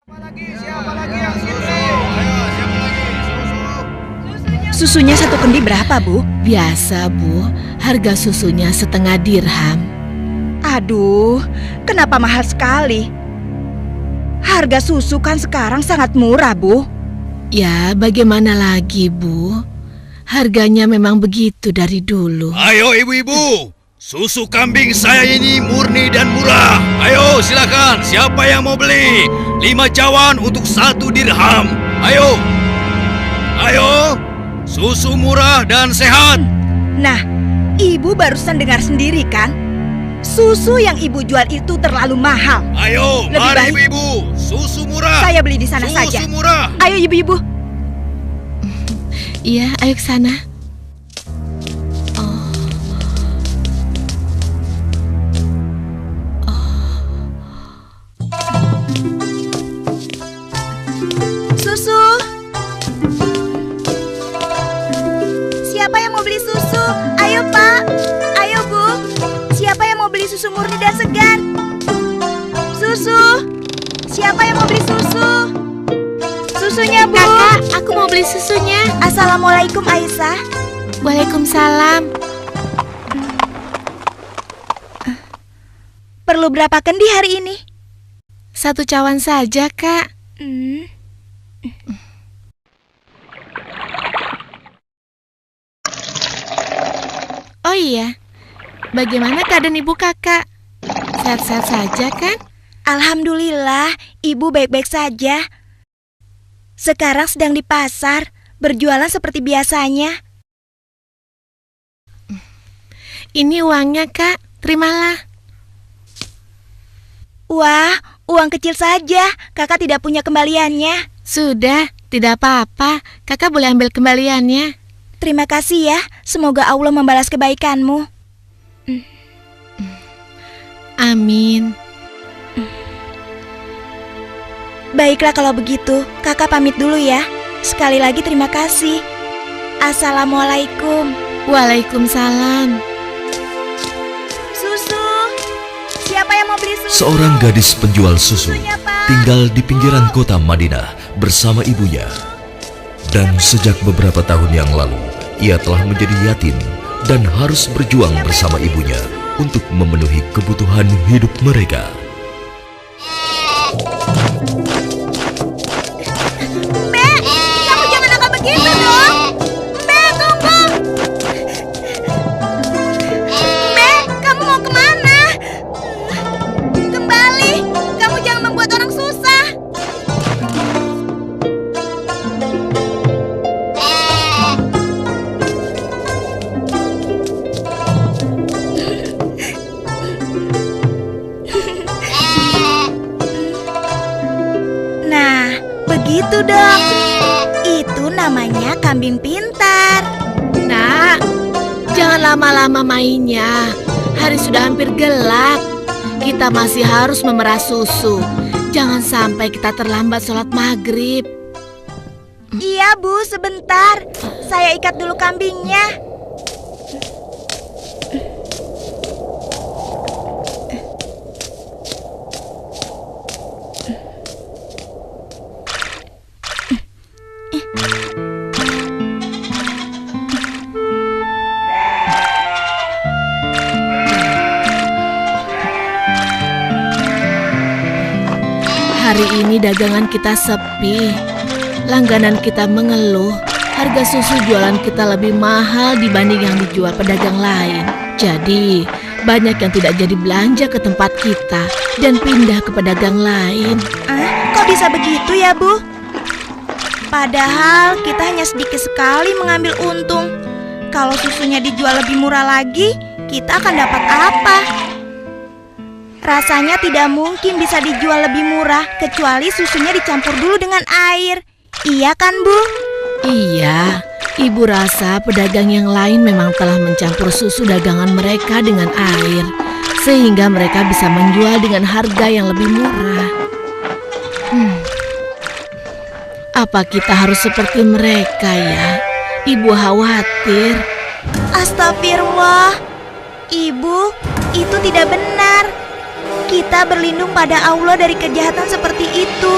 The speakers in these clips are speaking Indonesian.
Siapa lagi yang susu? Ayo, siapa lagi? Susu. Susunya satu kendi berapa, Bu? Biasa, Bu. Harga susunya 1/2 dirham. Aduh, kenapa mahal sekali? Harga susu kan sekarang sangat murah, Bu. Ya, bagaimana lagi, Bu? Harganya memang begitu dari dulu. Ayo ibu-ibu, susu kambing saya ini murni dan murah. Ayo silakan, siapa yang mau beli? 5 cawan untuk 1 dirham. Ayo, ayo, susu murah dan sehat. Nah, Ibu barusan dengar sendiri kan? Susu yang Ibu jual itu terlalu mahal. Ayo, Lebih mari baik ibu-ibu, susu murah. saya beli di sana Susu saja. murah. Ayo Ibu-ibu. Iya, ayo ke sana. Susu. Siapa yang mau beli susu? Ayo Pak. Ayo Bu. Siapa yang mau beli susu murni dan segar? Susu. Siapa yang mau beli susu? Susunya Bu. Kakak, aku mau beli susunya. Assalamualaikum Aisyah. Waalaikumsalam. Perlu berapa kendi hari ini? 1 cawan saja, Kak. Oh iya, bagaimana keadaan ibu kakak? Sehat-sehat saja kan? Alhamdulillah, Ibu baik-baik saja. Sekarang sedang di pasar, berjualan seperti biasanya. Ini uangnya, Kak. Terimalah. Wah, uang kecil saja. Kakak tidak punya kembaliannya. Sudah, tidak apa-apa. Kakak boleh ambil kembaliannya. Terima kasih ya. Semoga Allah membalas kebaikanmu. Amin. Baiklah kalau begitu, kakak pamit dulu ya. Sekali lagi terima kasih. Assalamualaikum. Waalaikumsalam. Susu. Siapa yang mau beli susu? Seorang gadis penjual susu Susunya, Pak. tinggal di pinggiran kota Madinah bersama ibunya. Dan sejak beberapa tahun yang lalu, ia telah menjadi yatim dan harus berjuang bersama ibunya untuk memenuhi kebutuhan hidup mereka. Mbak, kamu jangan nakal begitu dong. Mbak, tunggu. Mbak, kamu mau kemana? Kembali, kamu jangan membuat orang susah. Nah, begitu dong. Itu namanya kambing pintar. Nak, jangan lama-lama mainnya. Hari sudah hampir gelap. Kita masih harus memerah susu. Jangan sampai kita terlambat sholat maghrib. Iya Bu, sebentar. Saya ikat dulu kambingnya. Hari ini dagangan kita sepi. Langganan kita mengeluh. Harga susu jualan kita lebih mahal dibanding yang dijual pedagang lain. Jadi, banyak yang tidak jadi belanja ke tempat kita dan pindah ke pedagang lain. Kok bisa begitu ya Bu? Padahal kita hanya sedikit sekali mengambil untung. Kalau susunya dijual lebih murah lagi, kita akan dapat apa? Rasanya tidak mungkin bisa dijual lebih murah kecuali susunya dicampur dulu dengan air. Iya kan Bu? Iya, ibu rasa pedagang yang lain memang telah mencampur susu dagangan mereka dengan air, sehingga mereka bisa menjual dengan harga yang lebih murah. Apa kita harus seperti mereka ya? Ibu khawatir. Astagfirullah. Ibu, itu tidak benar. Kita berlindung pada Allah dari kejahatan seperti itu.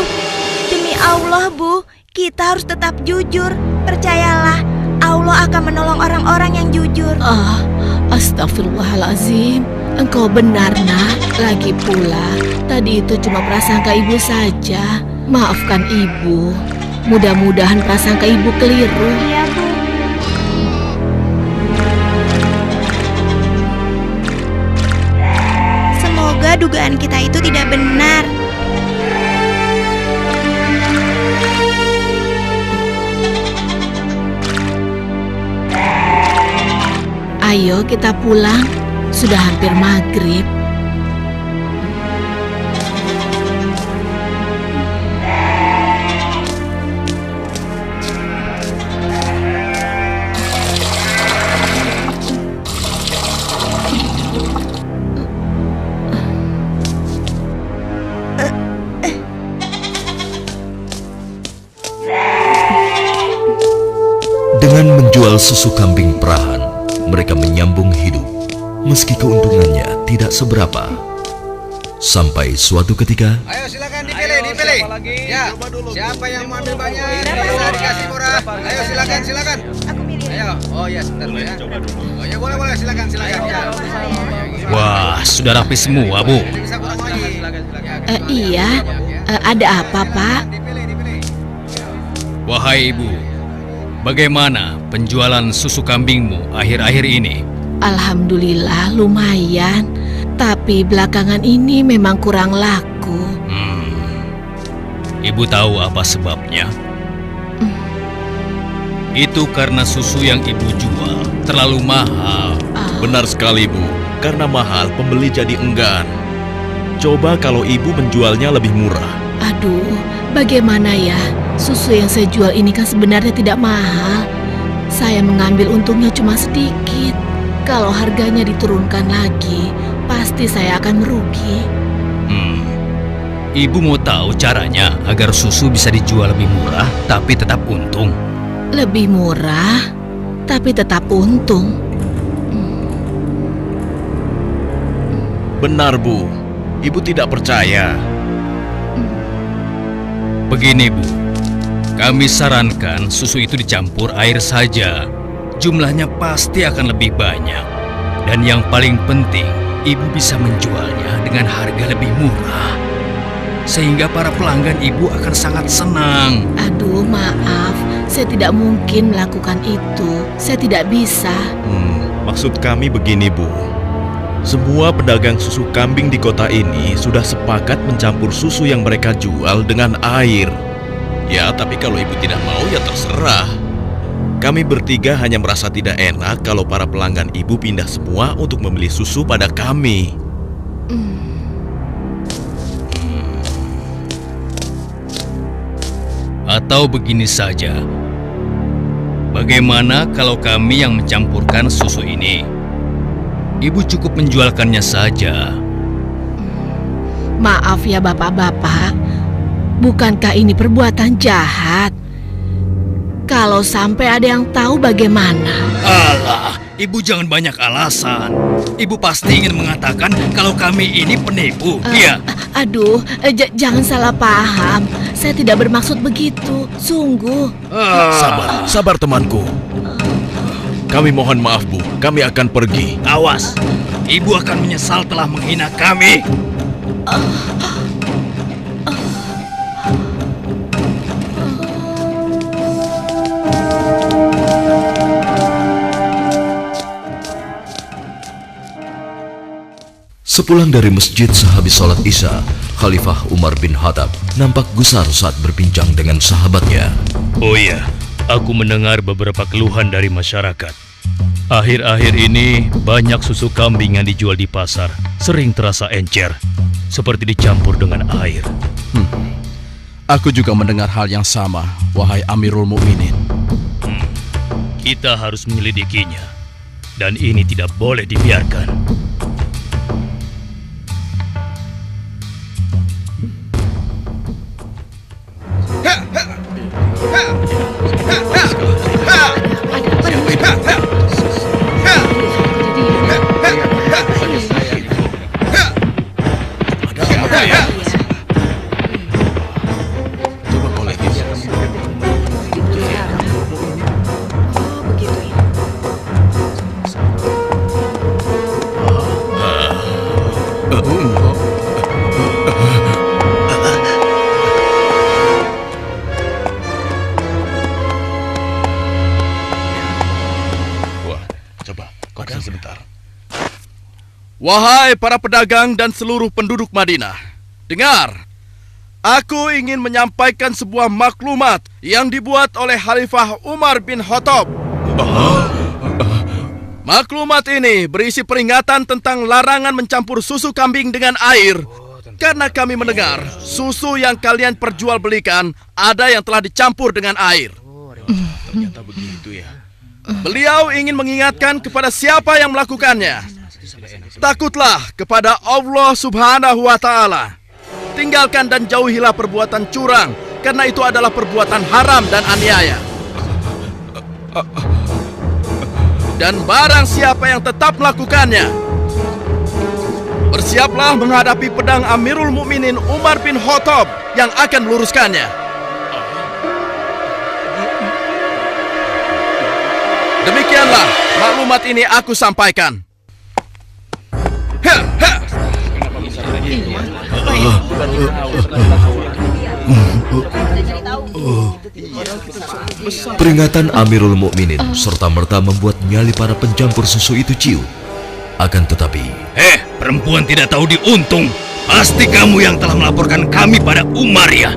Allah, Bu. Kita harus tetap jujur. Percayalah, Allah akan menolong orang-orang yang jujur. Astagfirullahalazim. Engkau benar, Nak. Lagi pula, tadi itu cuma prasangka ibu saja. Maafkan ibu. Mudah-mudahan prasangka ibu keliru. Iya, Bu. Semoga dugaan kita itu tidak benar. Ayo kita pulang. Sudah hampir maghrib. Dengan menjual susu kambing perahan, mereka menyambung hidup, meski keuntungannya tidak seberapa. Sampai suatu ketika, Ayo silakan dipilih. Ya, siapa yang mau ambil banyak bisa dikasih murah. Ayo silakan. Aku milih. Ayo, oh ya sebentar dulu ya. Oh ya boleh silakan ya. Wah, sudah rapi semua, Bu. Bisa kurang lagi. Iya, ada apa, Pak? Dipilih. Wahai Ibu, bagaimana penjualan susu kambingmu akhir-akhir ini? Alhamdulillah lumayan. Tapi belakangan ini memang kurang laku. Ibu tahu apa sebabnya? Itu karena susu yang Ibu jual terlalu mahal. Benar sekali, Bu. Karena mahal, pembeli jadi enggan. Coba kalau ibu menjualnya lebih murah. Aduh, bagaimana ya? Susu yang saya jual ini kan sebenarnya tidak mahal. Saya mengambil untungnya cuma sedikit. Kalau harganya diturunkan lagi, pasti saya akan merugi. Ibu mau tahu caranya agar susu bisa dijual lebih murah tapi tetap untung. Lebih murah, tapi tetap untung. Benar, Bu. Ibu tidak percaya. Begini, Bu. Kami sarankan susu itu dicampur air saja. Jumlahnya pasti akan lebih banyak. Dan yang paling penting, Ibu bisa menjualnya dengan harga lebih murah. Sehingga para pelanggan Ibu akan sangat senang. Aduh, maaf. Saya tidak mungkin melakukan itu. Saya tidak bisa. Maksud kami begini, Bu. Semua pedagang susu kambing di kota ini sudah sepakat mencampur susu yang mereka jual dengan air. Ya, tapi kalau ibu tidak mau ya terserah. Kami bertiga hanya merasa tidak enak kalau para pelanggan ibu pindah semua untuk membeli susu pada kami. Atau begini saja. Bagaimana kalau kami yang mencampurkan susu ini? Ibu cukup menjualkannya saja. Maaf ya bapak-bapak. Bukankah ini perbuatan jahat? Kalau sampai ada yang tahu bagaimana? Alah, Ibu jangan banyak alasan. Ibu pasti ingin mengatakan kalau kami ini penipu. Iya. Aduh, jangan salah paham. Saya tidak bermaksud begitu. Sungguh. Sabar temanku. Kami mohon maaf, Bu. Kami akan pergi. Awas, Ibu akan menyesal telah menghina kami. sepulang dari masjid sehabis sholat Isya, Khalifah Umar bin Khattab nampak gusar saat berbincang dengan sahabatnya. Oh iya, aku mendengar beberapa keluhan dari masyarakat. Akhir-akhir ini banyak susu kambing yang dijual di pasar sering terasa encer, seperti dicampur dengan air. Aku juga mendengar hal yang sama, wahai Amirul Mukminin. Kita harus menyelidikinya, dan ini tidak boleh dibiarkan. Coba kau lihat Wahai para pedagang dan seluruh penduduk Madinah, dengar. Aku ingin menyampaikan sebuah maklumat yang dibuat oleh Khalifah Umar bin Khattab. Maklumat ini berisi peringatan tentang larangan mencampur susu kambing dengan air. Karena kami mendengar susu yang kalian perjualbelikan ada yang telah dicampur dengan air. Ternyata begitu ya. Beliau ingin mengingatkan kepada siapa yang melakukannya. Takutlah kepada Allah Subhanahu wa Ta'ala. Tinggalkan dan jauhilah perbuatan curang, karena itu adalah perbuatan haram dan aniaya. Dan barang siapa yang tetap melakukannya, bersiaplah menghadapi pedang Amirul Mukminin Umar bin Khattab yang akan meluruskannya. Demikianlah maklumat ini aku sampaikan. Peringatan Amirul Mukminin serta-merta membuat nyali para pencampur susu itu ciut. Akan tetapi, Perempuan tidak tahu diuntung. Pasti kamu yang telah melaporkan kami pada Umar ya.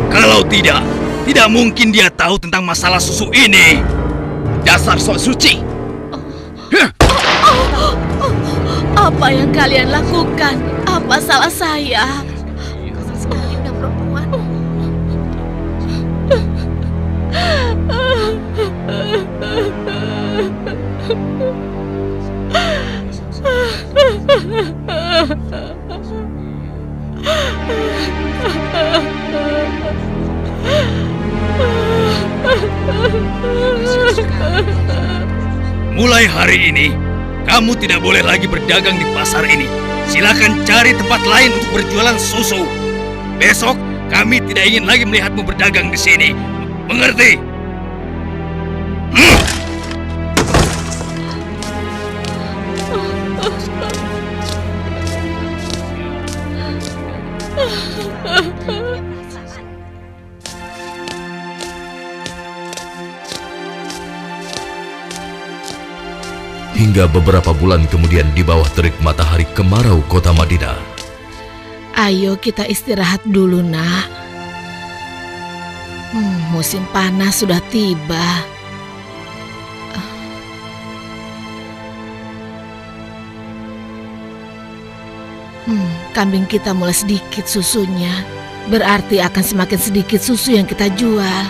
Kalau tidak mungkin dia tahu tentang masalah susu ini. Dasar sok suci. Apa yang kalian lakukan? Apa salah saya? Kasar sekali budak perempuan. Mulai hari ini, kamu tidak boleh lagi berdagang di pasar ini. Silakan cari tempat lain untuk berjualan susu. Besok, kami tidak ingin lagi melihatmu berdagang di sini. Mengerti? hingga beberapa bulan kemudian di bawah terik matahari kemarau kota Madinah. Ayo kita istirahat dulu, nak. Musim panas sudah tiba. Kambing kita mulai sedikit susunya. Berarti akan semakin sedikit susu yang kita jual.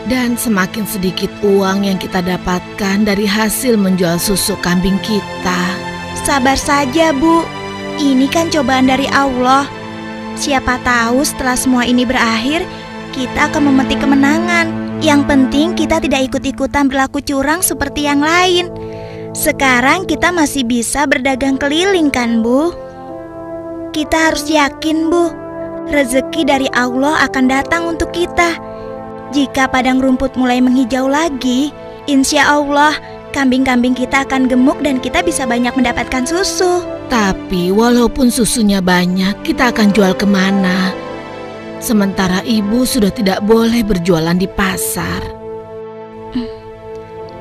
Dan semakin sedikit uang yang kita dapatkan dari hasil menjual susu kambing kita. Sabar saja, Bu. Ini kan cobaan dari Allah. Siapa tahu setelah semua ini berakhir, kita akan memetik kemenangan. Yang penting kita tidak ikut-ikutan berlaku curang seperti yang lain. Sekarang kita masih bisa berdagang keliling kan, Bu? Kita harus yakin, Bu. Rezeki dari Allah akan datang untuk kita. Jika padang rumput mulai menghijau lagi, insya Allah kambing-kambing kita akan gemuk dan kita bisa banyak mendapatkan susu. Tapi walaupun susunya banyak, kita akan jual kemana? Sementara ibu sudah tidak boleh berjualan di pasar.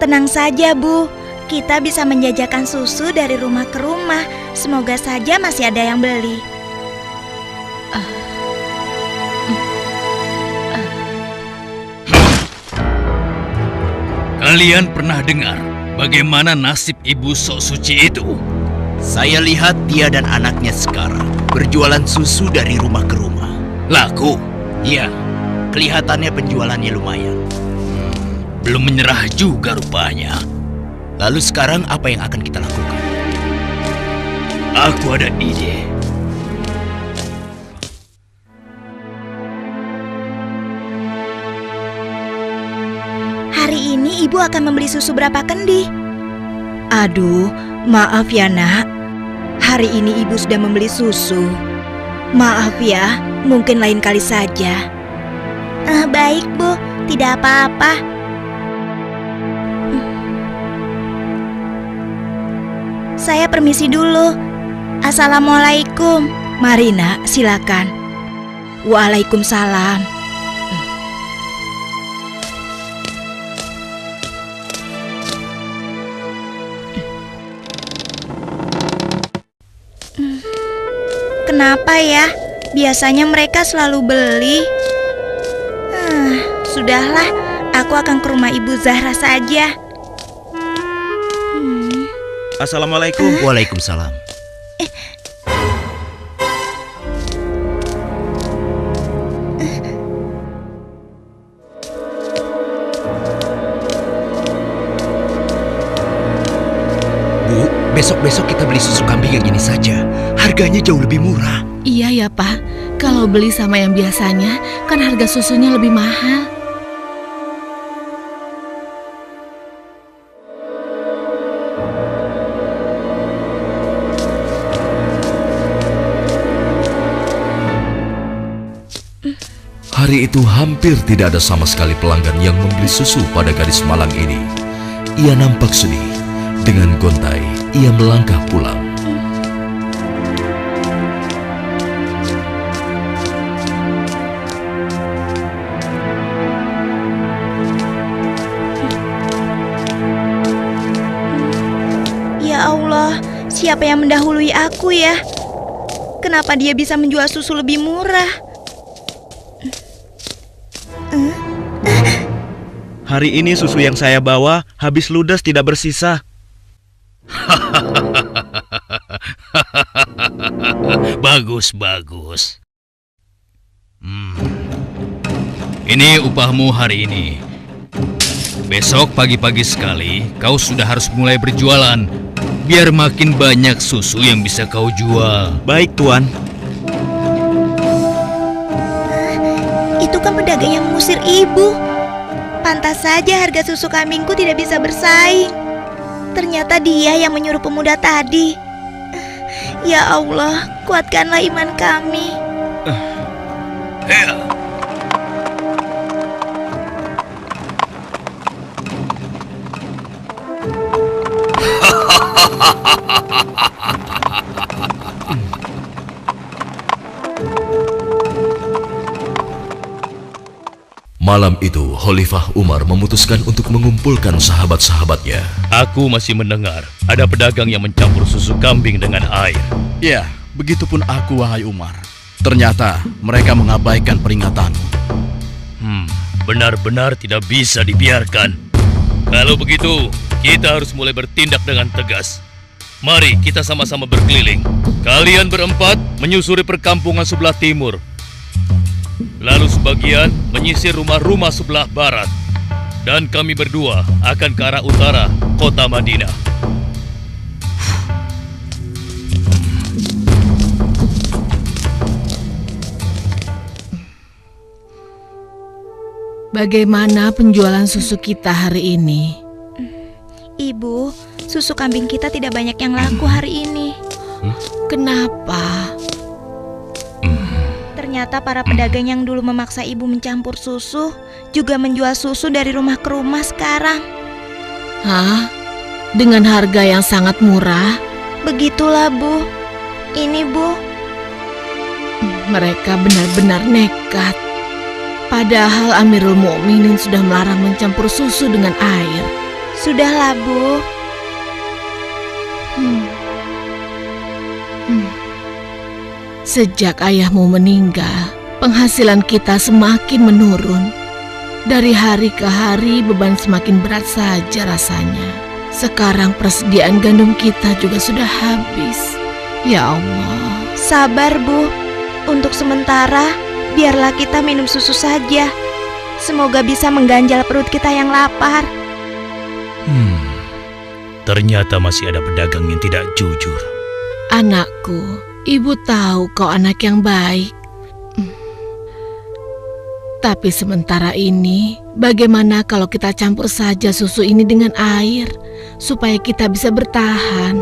Tenang saja, Bu. Kita bisa menjajakan susu dari rumah ke rumah. Semoga saja masih ada yang beli. Kalian pernah dengar bagaimana nasib ibu sok suci itu? Saya lihat dia dan anaknya sekarang berjualan susu dari rumah ke rumah. Laku? Ya, kelihatannya penjualannya lumayan. Belum menyerah juga rupanya. Lalu sekarang apa yang akan kita lakukan? Aku ada ide. Hari ini ibu akan membeli susu berapa kendi? Aduh, maaf ya nak. Hari ini ibu sudah membeli susu. Maaf ya, mungkin lain kali saja. Baik, Bu. Tidak apa-apa. Saya permisi dulu. Assalamualaikum. Mari nak, silakan. Waalaikumsalam. Kenapa ya? Biasanya mereka selalu beli. Sudahlah, aku akan ke rumah Ibu Zahra saja. Assalamualaikum. Waalaikumsalam. Bu, besok-besok kita beli susu kambing yang ini saja. Harganya jauh lebih murah. Iya ya, Pak. Kalau beli sama yang biasanya, kan harga susunya lebih mahal. Hari itu hampir tidak ada sama sekali pelanggan yang membeli susu pada gadis malang ini. Ia nampak sedih. Dengan gontai, ia melangkah pulang. Ya Allah, siapa yang mendahului aku ya? Kenapa dia bisa menjual susu lebih murah? Hari ini susu yang saya bawa habis ludes tidak bersisa. Bagus. Ini upahmu hari ini. Besok pagi-pagi sekali kau sudah harus mulai berjualan, biar makin banyak susu yang bisa kau jual. Baik, Tuan. Itu kan pedagang yang mengusir ibu. Pantas saja harga susu kambingku tidak bisa bersaing. Ternyata dia yang menyuruh pemuda tadi. Ya Allah, kuatkanlah iman kami. Malam itu, Khalifah Umar memutuskan untuk mengumpulkan sahabat-sahabatnya. Aku masih mendengar ada pedagang yang mencampur susu kambing dengan air. Ya, begitupun aku, wahai Umar. Ternyata mereka mengabaikan peringatanmu. Benar-benar tidak bisa dibiarkan. Kalau begitu, kita harus mulai bertindak dengan tegas. Mari kita sama-sama berkeliling. Kalian berempat menyusuri perkampungan sebelah timur. Lalu sebagian menyisir rumah-rumah sebelah barat. Dan kami berdua akan ke arah utara, kota Madinah. Bagaimana penjualan susu kita hari ini? Ibu, susu kambing kita tidak banyak yang laku hari ini. Kenapa? Ternyata para pedagang yang dulu memaksa ibu mencampur susu juga menjual susu dari rumah ke rumah sekarang. Hah? Dengan harga yang sangat murah? Begitulah, Bu. Ini, Bu. Mereka benar-benar nekat. Padahal Amirul Mukminin sudah melarang mencampur susu dengan air. Sudahlah, Bu. Sejak ayahmu meninggal, penghasilan kita semakin menurun. Dari hari ke hari beban semakin berat saja rasanya. Sekarang persediaan gandum kita juga sudah habis. Ya Allah. Sabar, Bu. Untuk sementara, biarlah kita minum susu saja. Semoga bisa mengganjal perut kita yang lapar. Ternyata masih ada pedagang yang tidak jujur. Anakku, ibu tahu kau anak yang baik. Tapi sementara ini, bagaimana kalau kita campur saja susu ini dengan air, supaya kita bisa bertahan?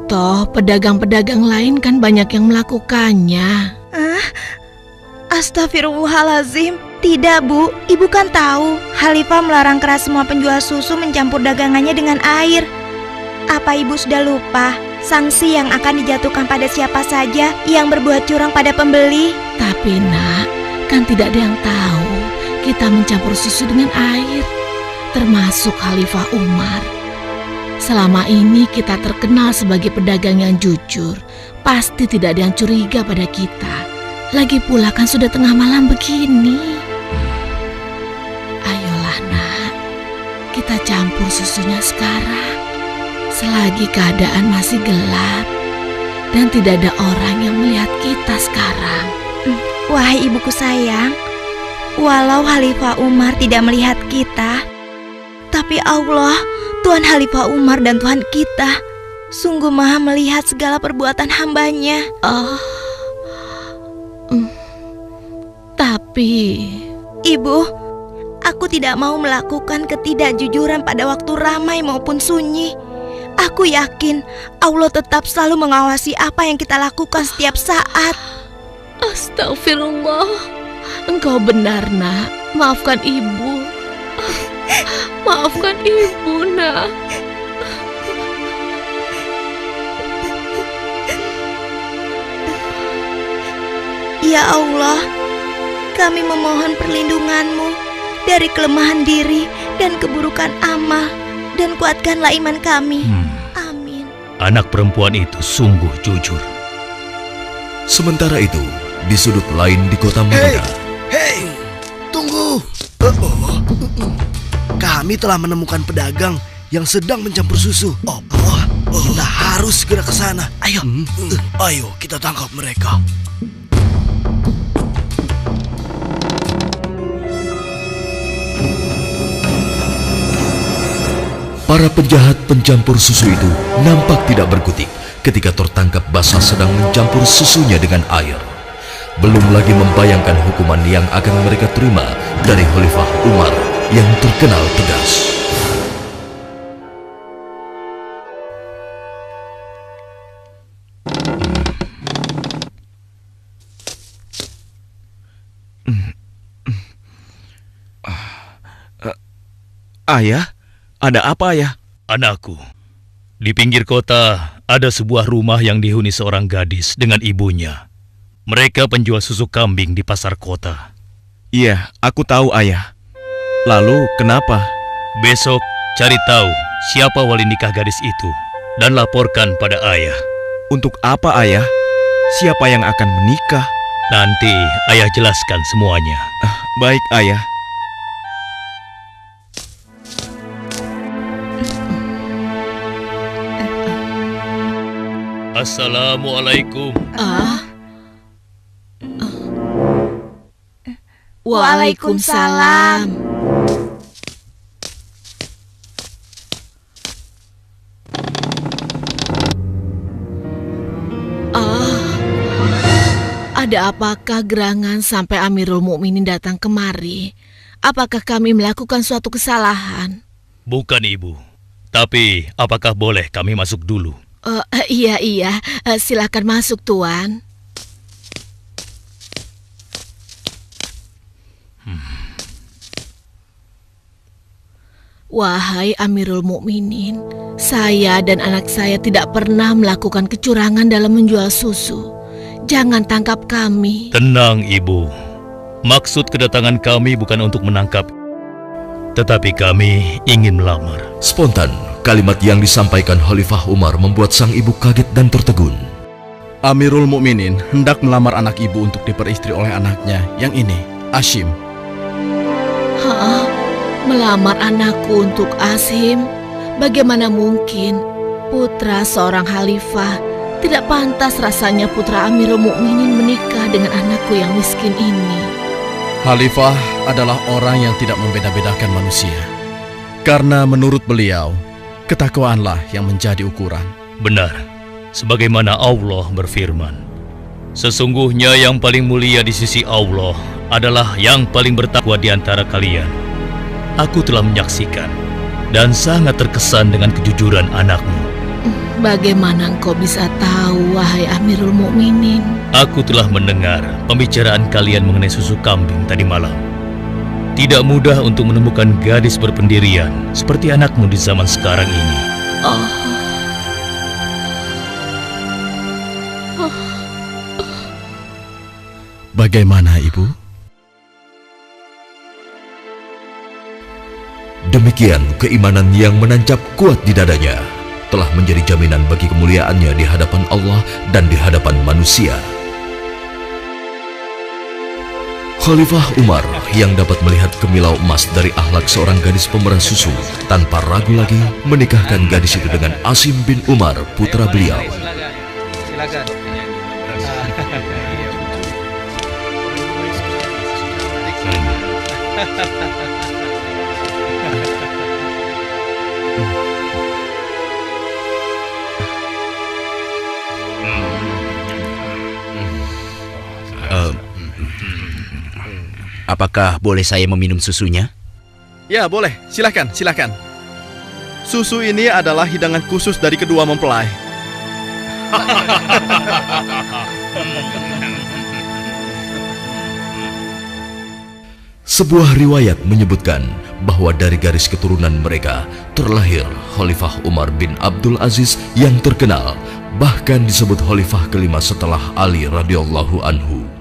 Toh, pedagang-pedagang lain kan banyak yang melakukannya. Astagfirullahalazim. Tidak, Bu. Ibu kan tahu, Khalifah melarang keras semua penjual susu mencampur dagangannya dengan air. Apa Ibu sudah lupa sanksi yang akan dijatuhkan pada siapa saja yang berbuat curang pada pembeli? Tapi nak, kan tidak ada yang tahu kita mencampur susu dengan air, termasuk Khalifah Umar. Selama ini kita terkenal sebagai pedagang yang jujur. Pasti tidak ada yang curiga pada kita. Lagi pula kan sudah tengah malam begini. Ayolah nak, kita campur susunya sekarang. Selagi keadaan masih gelap dan tidak ada orang yang melihat kita sekarang. Wahai ibuku sayang, walau Khalifah Umar tidak melihat kita, tapi Allah, Tuhan Khalifah Umar dan Tuhan kita, sungguh maha melihat segala perbuatan hambanya. Tapi Ibu, aku tidak mau melakukan ketidakjujuran pada waktu ramai maupun sunyi. Aku yakin Allah tetap selalu mengawasi apa yang kita lakukan setiap saat. Astagfirullah, engkau benar nak. Maafkan ibu. Maafkan ibu nak. Ya Allah, kami memohon perlindungan-Mu dari kelemahan diri dan keburukan amal, dan kuatkanlah iman kami. Amin. Anak perempuan itu sungguh jujur. Sementara itu, di sudut lain di kota Madinah. Hei, tunggu. Kami telah menemukan pedagang yang sedang mencampur susu. Kita harus segera ke sana. Ayo kita tangkap mereka. Para penjahat pencampur susu itu nampak tidak berkutik ketika tertangkap basah sedang mencampur susunya dengan air. Belum lagi membayangkan hukuman yang akan mereka terima dari Khalifah Umar yang terkenal tegas. Ayah? Ada apa ya? Anakku, di pinggir kota ada sebuah rumah yang dihuni seorang gadis dengan ibunya. Mereka penjual susu kambing di pasar kota. Iya, aku tahu ayah. Lalu kenapa? Besok cari tahu siapa wali nikah gadis itu dan laporkan pada ayah. Untuk apa ayah? Siapa yang akan menikah? Nanti ayah jelaskan semuanya. Baik ayah. Assalamualaikum. Waalaikumsalam. Ada apakah gerangan sampai Amirul Mukminin datang kemari? Apakah kami melakukan suatu kesalahan? Bukan ibu. Tapi apakah boleh kami masuk dulu? Iya, silakan masuk tuan. Wahai Amirul Mukminin, saya dan anak saya tidak pernah melakukan kecurangan dalam menjual susu. Jangan tangkap kami. Tenang ibu. Maksud kedatangan kami bukan untuk menangkap, tetapi kami ingin melamar. Spontan, kalimat yang disampaikan Khalifah Umar membuat sang ibu kaget dan tertegun. Amirul Mukminin hendak melamar anak ibu untuk diperistri oleh anaknya yang ini, Hashim. Melamar anakku untuk Hashim? Bagaimana mungkin? Putra seorang khalifah. Tidak pantas rasanya putra Amirul Mukminin menikah dengan anakku yang miskin ini. Khalifah adalah orang yang tidak membeda-bedakan manusia. Karena menurut beliau, ketakwaanlah yang menjadi ukuran. Benar, sebagaimana Allah berfirman, sesungguhnya yang paling mulia di sisi Allah adalah yang paling bertakwa di antara kalian. Aku telah menyaksikan dan sangat terkesan dengan kejujuran anakmu. Bagaimana engkau bisa tahu, wahai Amirul Mukminin? Aku telah mendengar pembicaraan kalian mengenai susu kambing tadi malam. Tidak mudah untuk menemukan gadis berpendirian seperti anakmu di zaman sekarang ini. Bagaimana, Ibu? Demikian keimanan yang menancap kuat di dadanya. telah menjadi jaminan bagi kemuliaannya di hadapan Allah dan di hadapan manusia. Khalifah Umar yang dapat melihat kemilau emas dari akhlak seorang gadis pemerah susu, tanpa ragu lagi menikahkan gadis itu dengan Asim bin Umar, putra beliau. Silakan. Apakah boleh saya meminum susunya? Ya, boleh. Silakan, silakan. Susu ini adalah hidangan khusus dari kedua mempelai. Sebuah riwayat menyebutkan bahwa dari garis keturunan mereka terlahir Khalifah Umar bin Abdul Aziz yang terkenal, bahkan disebut khalifah kelima setelah Ali radhiyallahu anhu.